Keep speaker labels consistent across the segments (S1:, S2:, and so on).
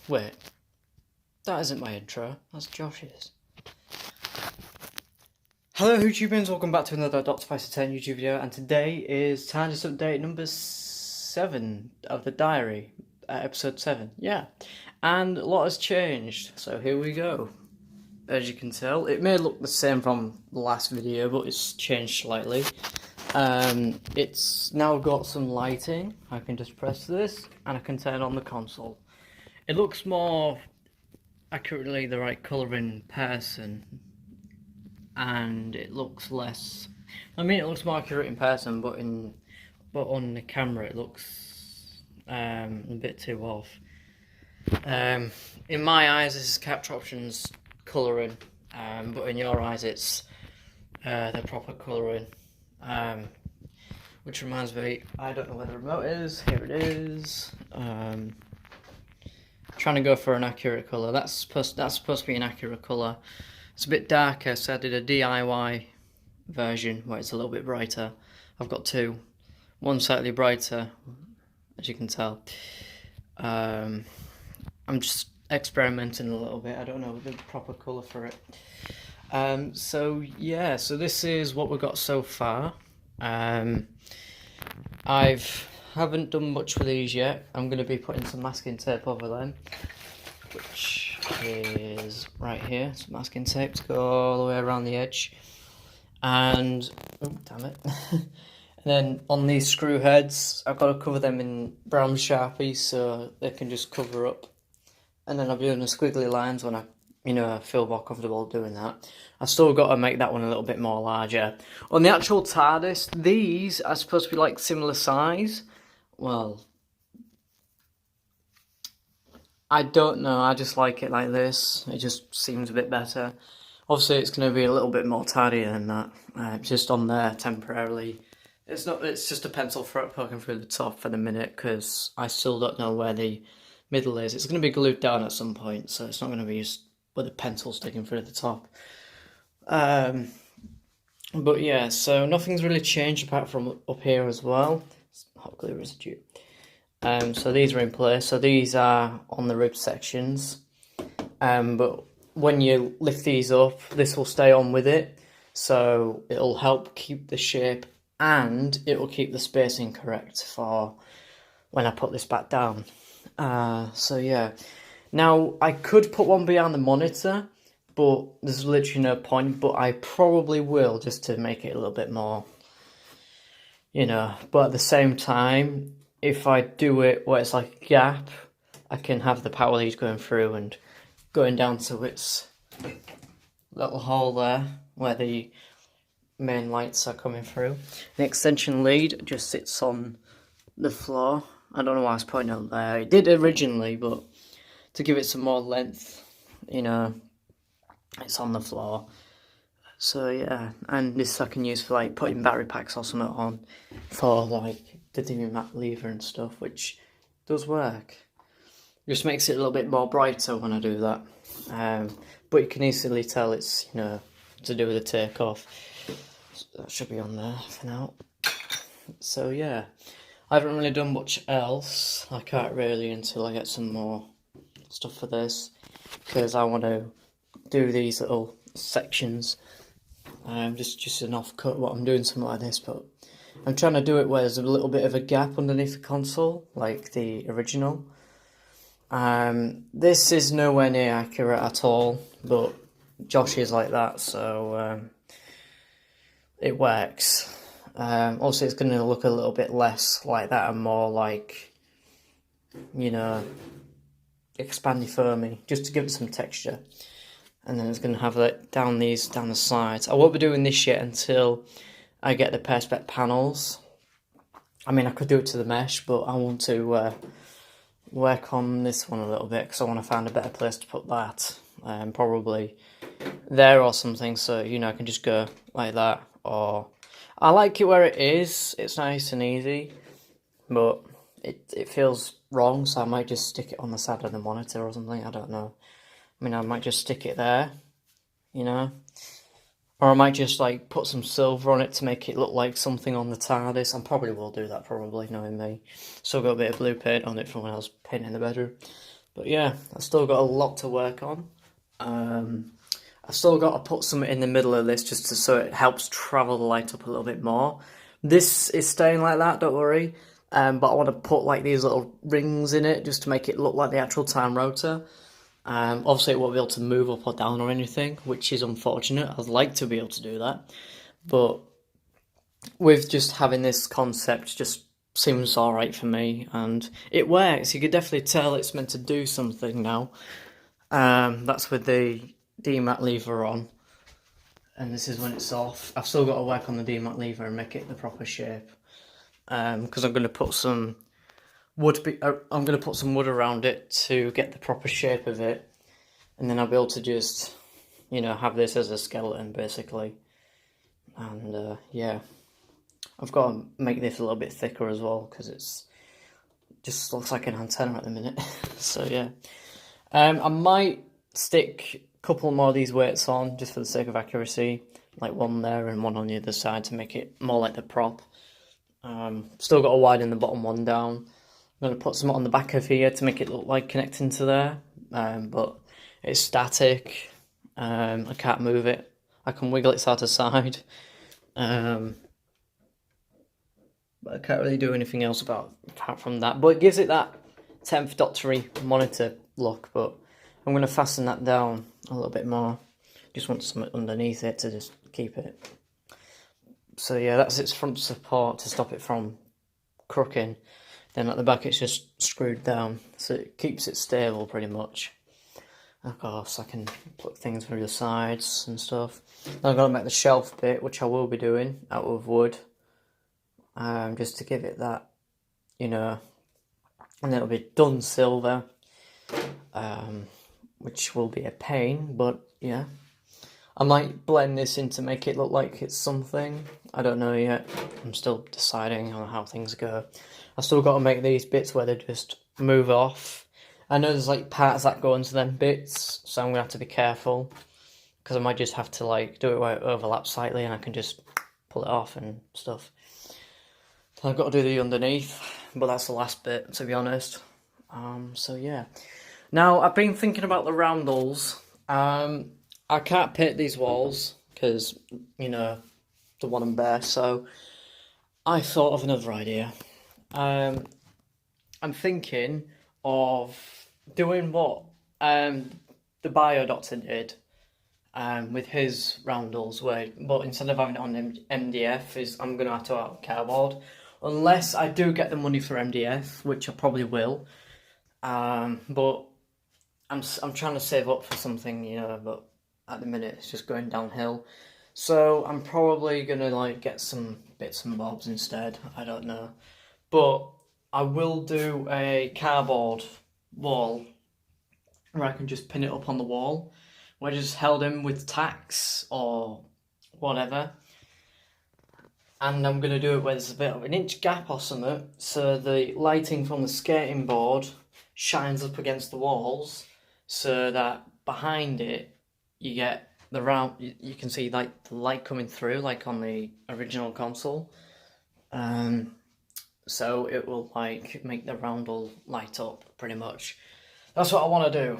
S1: Wait, that isn't my intro, that's Josh's. Hello YouTubers, welcome back to another Dr. Spicer 10 YouTube video, and today is tardis update number 7 of the diary, episode 7, yeah. And a lot has changed, so here we go. As you can tell, it may look the same from the last video, but it's changed slightly. It's now got some lighting. I can just press this, and I can turn on the console. It looks more accurately the right colour in person, and it looks less. I mean, it looks more accurate in person, but on the camera it looks a bit too off. In my eyes, this is capture options colouring, but in your eyes, it's the proper colouring. Which reminds me, I don't know where the remote is. Here it is. Trying to go for an accurate colour. That's supposed to be an accurate colour. It's a bit darker, so I did a DIY version where it's a little bit brighter. I've got two. One slightly brighter, as you can tell. I'm just experimenting a little bit. I don't know the proper colour for it. So yeah, so this is what we've got so far. Haven't done much with these yet. I'm going to be putting some masking tape over them, which is right here. Some masking tape to go all the way around the edge, and oh damn it! And then on these screw heads, I've got to cover them in brown Sharpie so they can just cover up. And then I'll be doing the squiggly lines when I feel more comfortable doing that. I've still got to make that one a little bit more larger. On the actual TARDIS, these are supposed to be like similar size. Well, I don't know, I just like it like this. It just seems a bit better. Obviously it's going to be a little bit more tardier than that. It's just on there temporarily. It's just a pencil poking through the top for the minute, because I still don't know where the middle is. It's going to be glued down at some point, so it's not going to be just with a pencil sticking through the top. But yeah, so nothing's really changed apart from up here as well. Hot glue residue. So these are in place. So these are on the rib sections. But when you lift these up, this will stay on with it. So it'll help keep the shape, and it will keep the spacing correct for when I put this back down. So yeah. Now, I could put one behind the monitor, but there's literally no point, but I probably will, just to make it a little bit more, but at the same time, if I do it where it's like a gap, I can have the power lead going through and going down to its little hole there, where the main lights are coming through. The extension lead just sits on the floor. I don't know why I was putting it there. It did originally, but to give it some more length, it's on the floor. So yeah, and this I can use for like putting battery packs or something on, for like the mat lever and stuff, which does work. Just makes it a little bit more brighter when I do that. But you can easily tell it's to do with the takeoff. So that should be on there for now. So yeah, I haven't really done much else. I can't really until I get some more stuff for this, because I want to do these little sections. Just an off cut what I'm doing, something like this, but I'm trying to do it where there's a little bit of a gap underneath the console, like the original. This is nowhere near accurate at all, but Josh is like that, so it works. Also, it's going to look a little bit less like that and more like, expandy foamy, just to give it some texture. And then it's going to have that down the sides. I won't be doing this yet until I get the Perspex panels. I mean, I could do it to the mesh, but I want to work on this one a little bit, because I want to find a better place to put that. Probably there or something, so I can just go like that. Or I like it where it is. It's nice and easy, but it feels wrong, so I might just stick it on the side of the monitor or something. I don't know. I mean, I might just stick it there, or I might just like put some silver on it to make it look like something on the TARDIS. I probably will do that, probably, knowing me. Still got a bit of blue paint on it from when I was painting the bedroom. But yeah, I've still got a lot to work on. I've still got to put something in the middle of this just so it helps travel the light up a little bit more. This is staying like that, don't worry. But I want to put like these little rings in it just to make it look like the actual time rotor. Obviously it won't be able to move up or down or anything, which is unfortunate. I'd like to be able to do that. But with just having this concept just seems alright for me, and it works. You could definitely tell it's meant to do something now. That's with the DMAT lever on, and this is when it's off. I've still got to work on the DMAT lever and make it the proper shape, because I'm going to put some wood. I'm going to put some wood around it to get the proper shape of it, and then I'll be able to just, have this as a skeleton basically. And yeah, I've got to make this a little bit thicker as well because it's just looks like an antenna at the minute. So yeah, I might stick a couple more of these weights on just for the sake of accuracy, like one there and one on the other side to make it more like the prop. Still got to widen the bottom one down. I'm going to put some on the back of here to make it look like connecting to there, but it's static. I can't move it. I can wiggle it side to side. But I can't really do anything else apart from that. But it gives it that 10th Doctor monitor look. But I'm going to fasten that down a little bit more. Just want something underneath it to just keep it. So yeah, that's its front support to stop it from crooking. Then at the back it's just screwed down. So it keeps it stable pretty much. Of course, I can put things through the sides and stuff. Then I've got to make the shelf bit, which I will be doing out of wood. Just to give it that, and it'll be done silver, which will be a pain, but yeah. I might blend this in to make it look like it's something. I don't know yet. I'm still deciding on how things go. I've still got to make these bits where they just move off. I know there's like parts that go into them bits, so I'm going to have to be careful, because I might just have to like do it where it overlaps slightly and I can just pull it off and stuff. I've got to do the underneath, but that's the last bit, to be honest. So yeah. Now, I've been thinking about the roundels. I can't paint these walls, because, the one and bare, so I thought of another idea. I'm thinking of doing what the Bio Doctor did with his roundels, but instead of having it on MDF, I'm going to have to have cardboard. Unless I do get the money for MDF, which I probably will. But I'm trying to save up for something, but at the minute it's just going downhill. So I'm probably going to get some bits and bobs instead. I don't know. But I will do a cardboard wall where I can just pin it up on the wall, where I just held him with tacks or whatever. And I'm going to do it where there's a bit of an inch gap or something, so the lighting from the skating board shines up against the walls, so that behind it you get the round. You can see the light coming through, like on the original console. So it will make the roundel light up pretty much. That's what I want to do.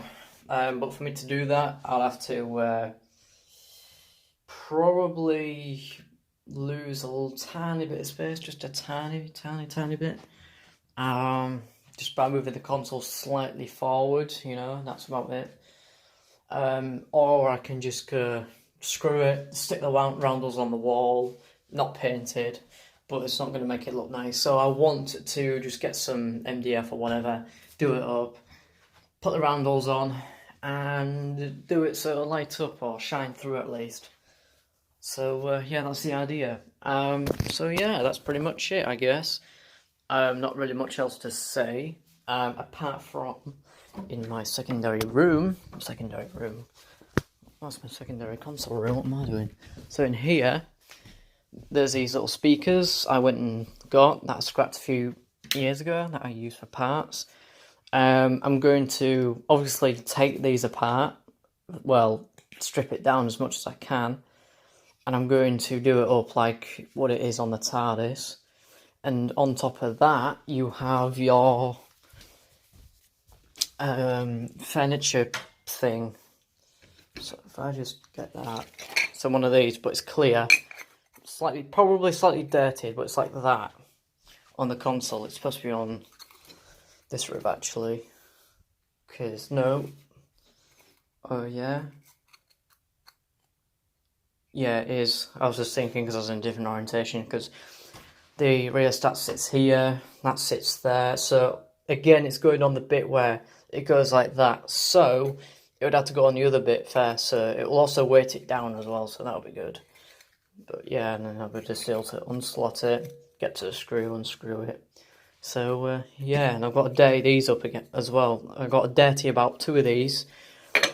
S1: But for me to do that, I'll have to probably lose a little tiny bit of space, just a tiny bit. Just by moving the console slightly forward, that's about it. Or I can just go screw it, stick the roundels on the wall, not painted, but it's not going to make it look nice. So I want to just get some MDF or whatever, do it up, put the roundels on, and do it so it'll light up or shine through at least. So yeah, that's the idea. So yeah, that's pretty much it, I guess. Not really much else to say, apart from in my secondary room. That's my secondary console room. What am I doing? So in here, there's these little speakers I went and got that I scrapped a few years ago that I use for parts. I'm going to obviously take these apart, strip it down as much as I can, and I'm going to do it up like what it is on the TARDIS. And on top of that, you have your furniture thing. So if I just get that, so one of these, but it's clear, probably slightly dirty, but it's like that on the console. It's supposed to be on this rib actually, because no, oh yeah, yeah it is. I was just thinking because I was in a different orientation, because the rheostat sits here, that sits there, so again it's going on the bit where it goes like that, so it would have to go on the other bit first, so it will also weight it down as well, so that'll be good. But yeah, and then I'll be just able to unslot it, get to the screw, unscrew it. So yeah, and I've got to dirty these up again as well. I've got to dirty about 2 of these,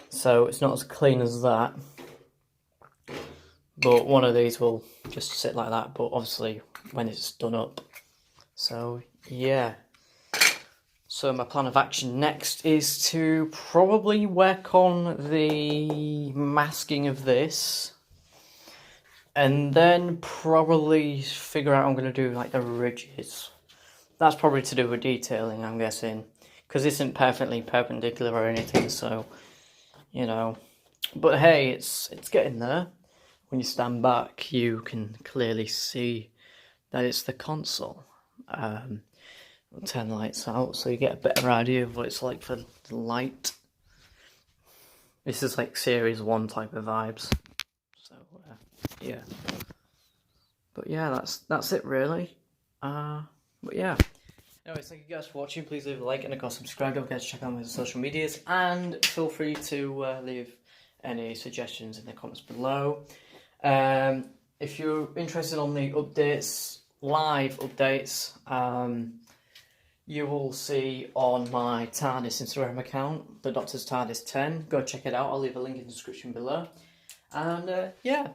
S1: so it's not as clean as that. But one of these will just sit like that, but obviously when it's done up. So yeah. So my plan of action next is to probably work on the masking of this. And then probably figure out I'm going to do like the ridges. That's probably to do with detailing, I'm guessing. Because this isn't perfectly perpendicular or anything, so, you know. But hey, it's getting there. When you stand back, you can clearly see that it's the console. I'll turn the lights out so you get a better idea of what it's like for the light. This is like Series 1 type of vibes. So, yeah. But yeah, that's it really. But yeah. Anyways, thank you guys for watching. Please leave a like and of course subscribe. Don't forget to check out my social medias. And feel free to leave any suggestions in the comments below. If you're interested on the updates, live updates, you will see on my TARDIS Instagram account, the Doctor's TARDIS 10. Go check it out. I'll leave a link in the description below. And yeah,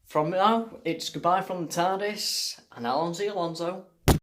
S1: from now, it's goodbye from the TARDIS and Alonso.